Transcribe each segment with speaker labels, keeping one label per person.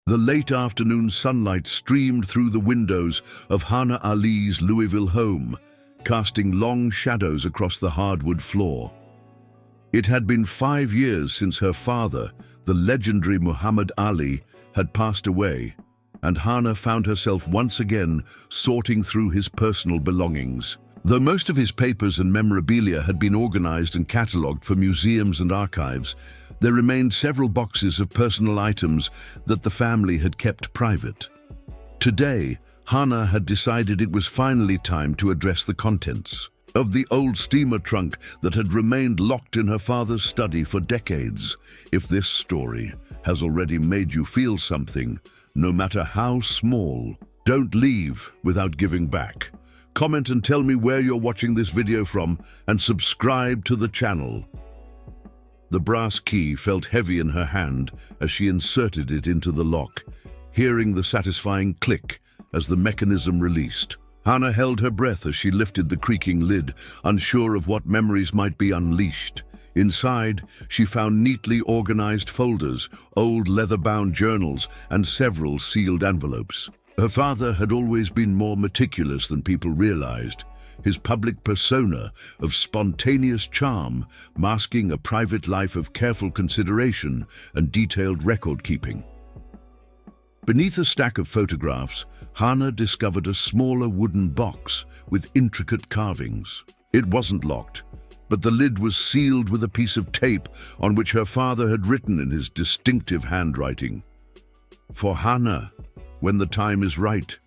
Speaker 1: The late afternoon sunlight streamed through the windows of Hana Ali's Louisville home, casting long shadows across the hardwood floor. It had been 5 years since her father, the legendary Muhammad Ali, had passed away, and Hana found herself once again sorting through his personal belongings. Though most of his papers and memorabilia had been organized and catalogued for museums and archives, there remained several boxes of personal items that the family had kept private. Today, Hana had decided it was finally time to address the contents of the old steamer trunk that had remained locked in her father's study for decades. If this story has already made you feel something, no matter how small, don't leave without giving back. Comment and tell me where you're watching this video from, and subscribe to the channel. The brass key felt heavy in her hand as she inserted it into the lock, hearing the satisfying click as the mechanism released. Hana held her breath as she lifted the creaking lid, unsure of what memories might be unleashed. Inside, she found neatly organized folders, old leather-bound journals, and several sealed envelopes. Her father had always been more meticulous than people realized, his public persona of spontaneous charm masking a private life of careful consideration and detailed record-keeping. Beneath a stack of photographs, Hana discovered a smaller wooden box with intricate carvings. It wasn't locked, but the lid was sealed with a piece of tape on which her father had written in his distinctive handwriting, "For Hana, when the time is right."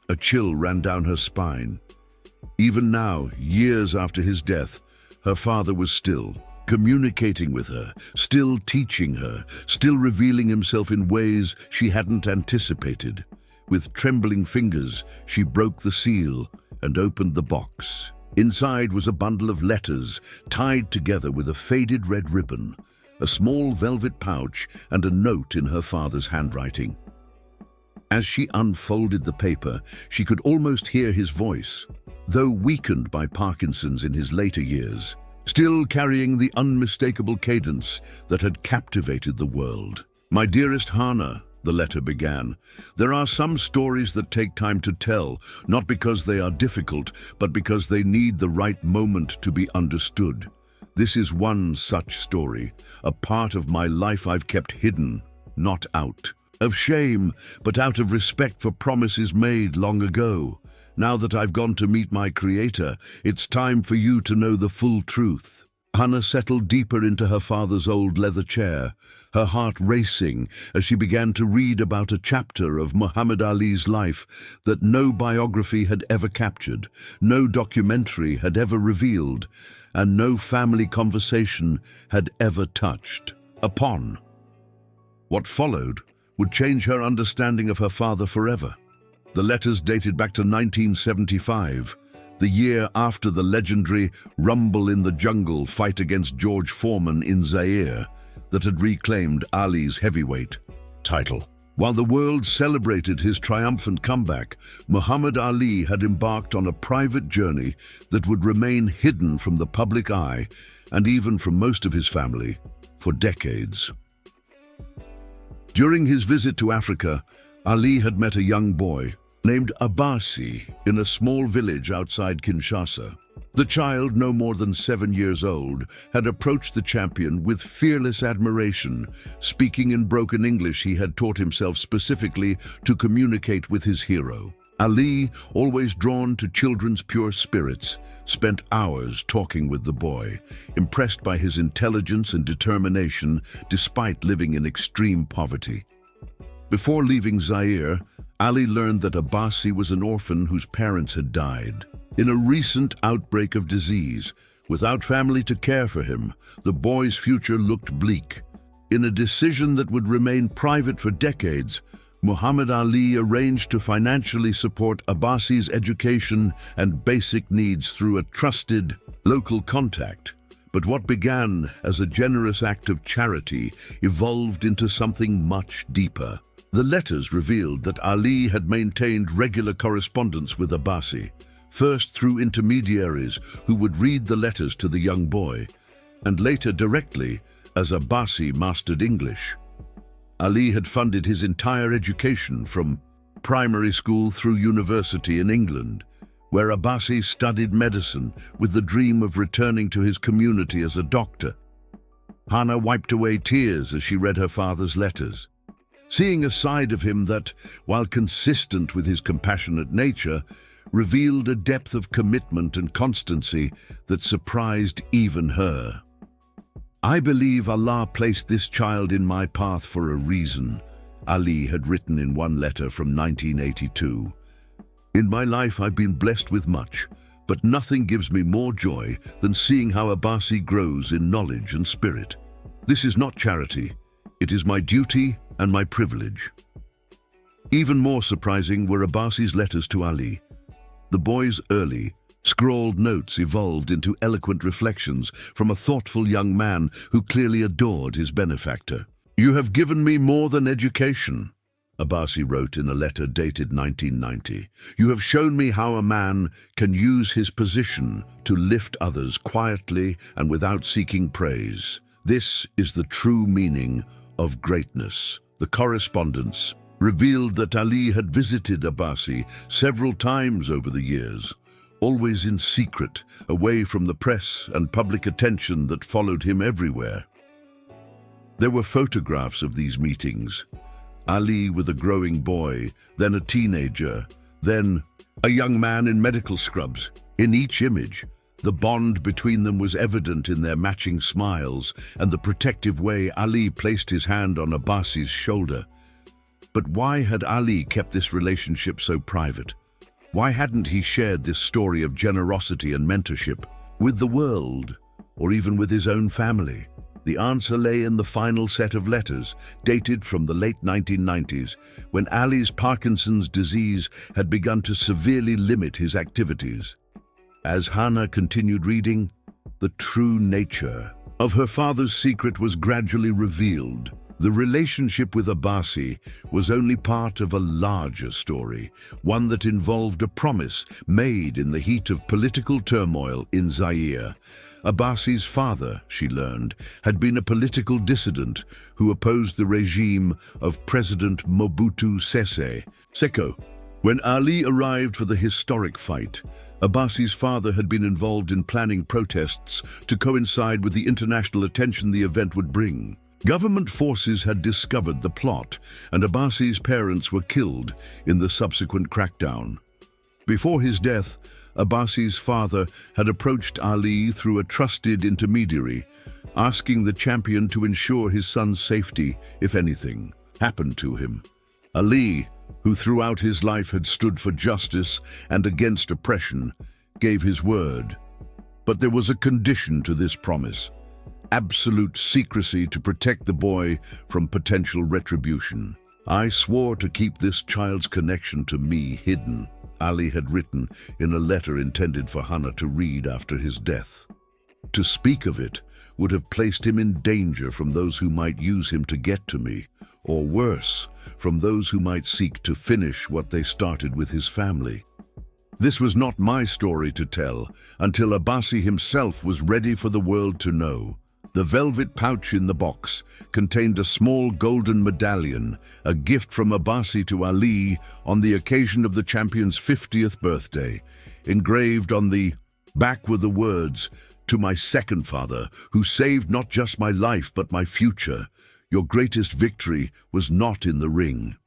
Speaker 1: A chill ran down her spine. Even now, years after his death, her father was still communicating with her, still teaching her, still revealing himself in ways she hadn't anticipated. With trembling fingers, she broke the seal and opened the box. Inside was a bundle of letters tied together with a faded red ribbon, a small velvet pouch, and a note in her father's handwriting. As she unfolded the paper, she could almost hear his voice, though weakened by Parkinson's in his later years, still carrying the unmistakable cadence that had captivated the world. "My dearest Hana," the letter began, "there are some stories that take time to tell, not because they are difficult, but because they need the right moment to be understood. This is one such story, a part of my life I've kept hidden, not out of shame, but out of respect for promises made long ago. Now that I've gone to meet my Creator, it's time for you to know the full truth." Hana settled deeper into her father's old leather chair, her heart racing as she began to read about a chapter of Muhammad Ali's life that no biography had ever captured, no documentary had ever revealed, and no family conversation had ever touched upon. What followed would change her understanding of her father forever. The letters dated back to 1975, the year after the legendary Rumble in the Jungle fight against George Foreman in Zaire that had reclaimed Ali's heavyweight title. While the world celebrated his triumphant comeback, Muhammad Ali had embarked on a private journey that would remain hidden from the public eye and even from most of his family for decades. During his visit to Africa, Ali had met a young boy named Abasi in a small village outside Kinshasa. The child, no more than 7 years old, had approached the champion with fearless admiration. Speaking in broken English, he had taught himself specifically to communicate with his hero. Ali, always drawn to children's pure spirits, spent hours talking with the boy, impressed by his intelligence and determination despite living in extreme poverty. Before leaving Zaire, Ali learned that Abasi was an orphan whose parents had died in a recent outbreak of disease. Without family to care for him, the boy's future looked bleak. In a decision that would remain private for decades, Muhammad Ali arranged to financially support Abasi's education and basic needs through a trusted local contact. But what began as a generous act of charity evolved into something much deeper. The letters revealed that Ali had maintained regular correspondence with Abasi, first through intermediaries who would read the letters to the young boy, and later directly as Abasi mastered English. Ali had funded his entire education from primary school through university in England, where Abbasi studied medicine with the dream of returning to his community as a doctor. Hana wiped away tears as she read her father's letters, seeing a side of him that, while consistent with his compassionate nature, revealed a depth of commitment and constancy that surprised even her. "I believe Allah placed this child in my path for a reason," Ali had written in one letter from 1982. "In my life I've been blessed with much, but nothing gives me more joy than seeing how Abbasi grows in knowledge and spirit. This is not charity, it is my duty and my privilege." Even more surprising were Abbasi's letters to Ali. The boy's early, scrawled notes evolved into eloquent reflections from a thoughtful young man who clearly adored his benefactor. "You have given me more than education," Abbasi wrote in a letter dated 1990. "You have shown me how a man can use his position to lift others quietly and without seeking praise. This is the true meaning of greatness." The correspondence revealed that Ali had visited Abbasi several times over the years, always in secret, away from the press and public attention that followed him everywhere. There were photographs of these meetings. Ali with a growing boy, then a teenager, then a young man in medical scrubs. In each image, the bond between them was evident in their matching smiles and the protective way Ali placed his hand on Abbasi's shoulder. But why had Ali kept this relationship so private? Why hadn't he shared this story of generosity and mentorship with the world, or even with his own family? The answer lay in the final set of letters, dated from the late 1990s, when Ali's Parkinson's disease had begun to severely limit his activities. As Hana continued reading, the true nature of her father's secret was gradually revealed. The relationship with Abbasi was only part of a larger story, one that involved a promise made in the heat of political turmoil in Zaire. Abbasi's father, she learned, had been a political dissident who opposed the regime of President Mobutu Sese Seko. When Ali arrived for the historic fight, Abbasi's father had been involved in planning protests to coincide with the international attention the event would bring. Government forces had discovered the plot, and Abbasi's parents were killed in the subsequent crackdown. Before his death, Abbasi's father had approached Ali through a trusted intermediary, asking the champion to ensure his son's safety if anything happened to him. Ali, who throughout his life had stood for justice and against oppression, gave his word. But there was a condition to this promise: absolute secrecy to protect the boy from potential retribution. "I swore to keep this child's connection to me hidden," Ali had written in a letter intended for Hana to read after his death. "To speak of it would have placed him in danger from those who might use him to get to me, or worse, from those who might seek to finish what they started with his family. This was not my story to tell until Abbasi himself was ready for the world to know." The velvet pouch in the box contained a small golden medallion, a gift from Abbasi to Ali on the occasion of the champion's 50th birthday. Engraved on the back were the words, "To my second father, who saved not just my life but my future. Your greatest victory was not in the ring."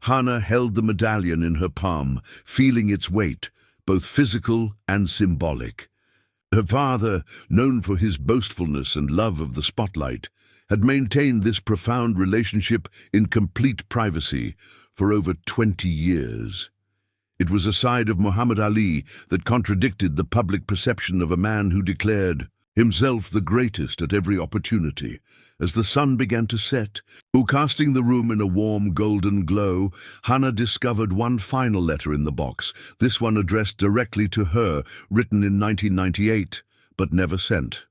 Speaker 1: Hana held the medallion in her palm, feeling its weight, both physical and symbolic. Her father, known for his boastfulness and love of the spotlight, had maintained this profound relationship in complete privacy for over 20 years. It was a side of Muhammad Ali that contradicted the public perception of a man who declared himself the greatest at every opportunity. As the sun began to set, casting the room in a warm golden glow, Hana discovered one final letter in the box, this one addressed directly to her, written in 1998, but never sent.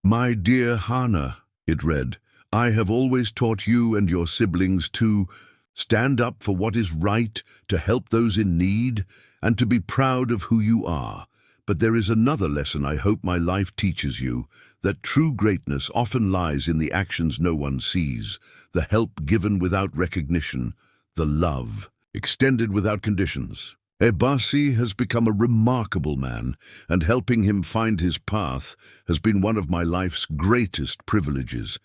Speaker 1: "My dear Hana," it read, "I have always taught you and your siblings to stand up for what is right, to help those in need, and to be proud of who you are. But there is another lesson I hope my life teaches you, that true greatness often lies in the actions no one sees, the help given without recognition, the love extended without conditions. Abasi has become a remarkable man, and helping him find his path has been one of my life's greatest privileges.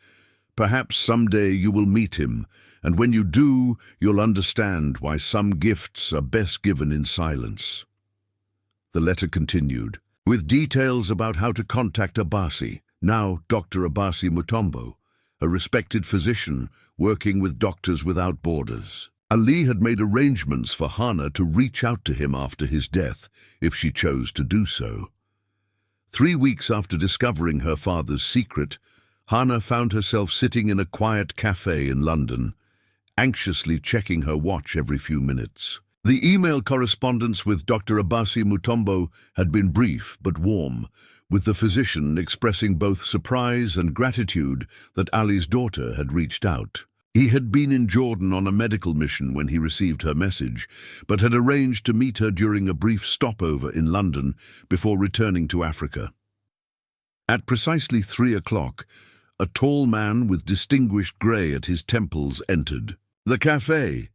Speaker 1: Perhaps someday you will meet him, and when you do, you'll understand why some gifts are best given in silence. The letter continued, with details about how to contact Abasi, now Dr. Abasi Mutombo, a respected physician working with Doctors Without Borders. Ali had made arrangements for Hana to reach out to him after his death, if she chose to do so. 3 weeks after discovering her father's secret, Hana found herself sitting in a quiet cafe in London, anxiously checking her watch every few minutes. The email correspondence with Dr. Abasi Mutombo had been brief but warm, with the physician expressing both surprise and gratitude that Ali's daughter had reached out. He had been in Jordan on a medical mission when he received her message, but had arranged to meet her during a brief stopover in London before returning to Africa. At precisely 3 o'clock, a tall man with distinguished grey at his temples entered the cafe.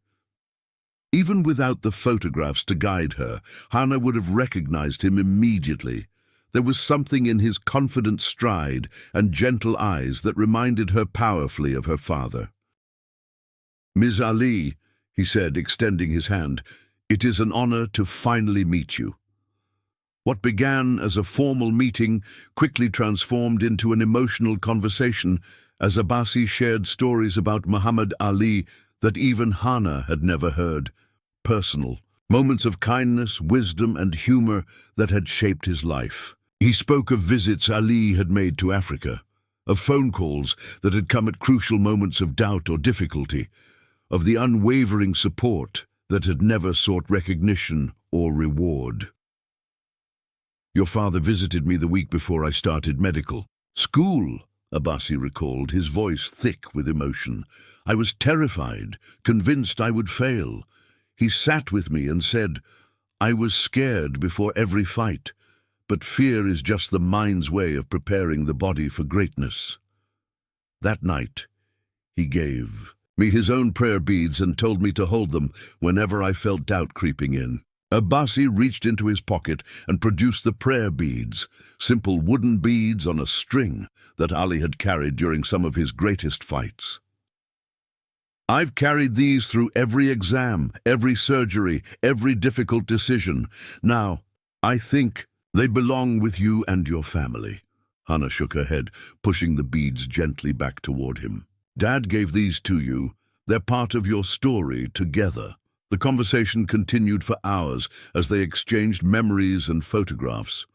Speaker 1: Even without the photographs to guide her, Hana would have recognized him immediately. There was something in his confident stride and gentle eyes that reminded her powerfully of her father. "Ms. Ali," he said, extending his hand, "it is an honor to finally meet you." What began as a formal meeting quickly transformed into an emotional conversation as Abasi shared stories about Muhammad Ali that even Hana had never heard. Personal, moments of kindness, wisdom, and humor that had shaped his life. He spoke of visits Ali had made to Africa, of phone calls that had come at crucial moments of doubt or difficulty, of the unwavering support that had never sought recognition or reward. "Your father visited me the week before I started medical school," Abasi recalled, his voice thick with emotion. "I was terrified, convinced I would fail. He sat with me and said, 'I was scared before every fight, but fear is just the mind's way of preparing the body for greatness.' That night, he gave me his own prayer beads and told me to hold them whenever I felt doubt creeping in." Abasi reached into his pocket and produced the prayer beads, simple wooden beads on a string that Ali had carried during some of his greatest fights. "I've carried these through every exam, every surgery, every difficult decision. Now, I think they belong with you and your family." Hana shook her head, pushing the beads gently back toward him. "Dad gave these to you. They're part of your story together." The conversation continued for hours as they exchanged memories and photographs.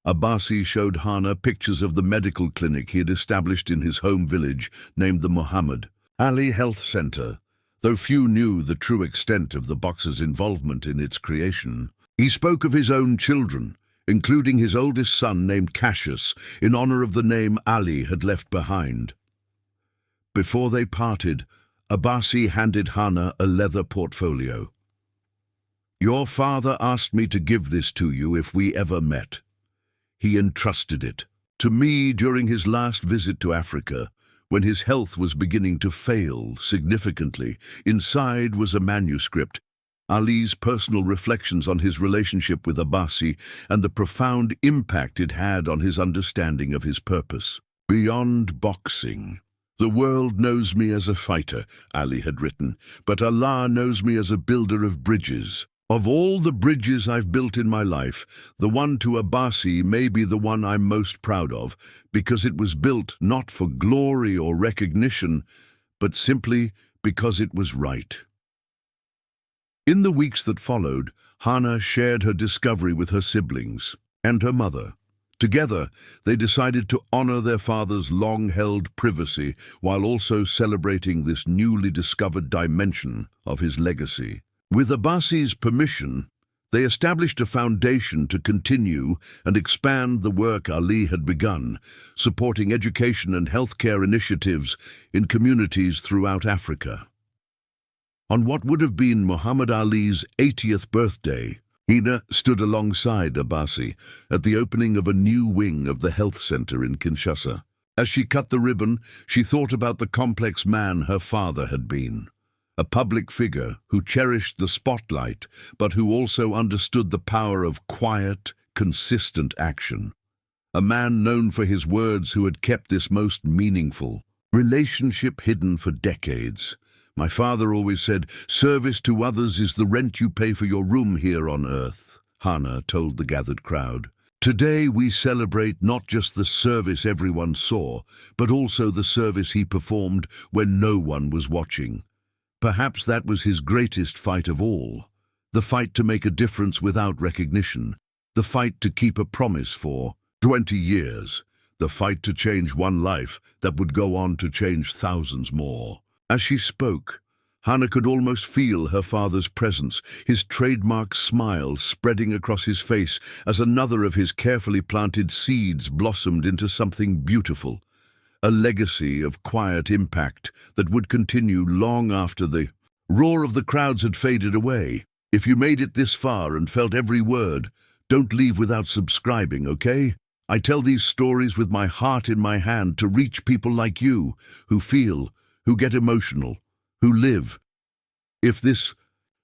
Speaker 1: Abasi showed Hana pictures of the medical clinic he had established in his home village named the Muhammad Ali Health Center, though few knew the true extent of the boxer's involvement in its creation. He spoke of his own children, including his oldest son named Cassius, in honor of the name Ali had left behind. Before they parted, Abasi handed Hana a leather portfolio. "Your father asked me to give this to you if we ever met. He entrusted it to me during his last visit to Africa, when his health was beginning to fail significantly. Inside was a manuscript, Ali's personal reflections on his relationship with Abasi and the profound impact it had on his understanding of his purpose. Beyond boxing. The world knows me as a fighter," Ali had written, "but Allah knows me as a builder of bridges. Of all the bridges I've built in my life, the one to Abasi may be the one I'm most proud of, because it was built not for glory or recognition, but simply because it was right." In the weeks that followed, Hana shared her discovery with her siblings and her mother. Together, they decided to honor their father's long-held privacy while also celebrating this newly discovered dimension of his legacy. With Abasi's permission, they established a foundation to continue and expand the work Ali had begun, supporting education and healthcare initiatives in communities throughout Africa. On what would have been Muhammad Ali's 80th birthday, Hina stood alongside Abasi at the opening of a new wing of the health center in Kinshasa. As she cut the ribbon, she thought about the complex man her father had been. A public figure who cherished the spotlight, but who also understood the power of quiet, consistent action. A man known for his words who had kept this most meaningful relationship hidden for decades. My father always said, "Service to others is the rent you pay for your room here on earth," Hana told the gathered crowd. Today we celebrate not just the service everyone saw, but also the service he performed when no one was watching. Perhaps that was his greatest fight of all. The fight to make a difference without recognition. The fight to keep a promise for 20 years. The fight to change one life that would go on to change thousands more. As she spoke, Hana could almost feel her father's presence, his trademark smile spreading across his face as another of his carefully planted seeds blossomed into something beautiful. A legacy of quiet impact that would continue long after the roar of the crowds had faded away. If you made it this far and felt every word, don't leave without subscribing, okay? I tell these stories with my heart in my hand to reach people like you, who feel, who get emotional, who live. If this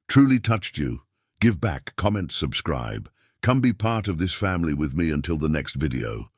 Speaker 1: truly touched you, give back, comment, subscribe. Come be part of this family with me until the next video.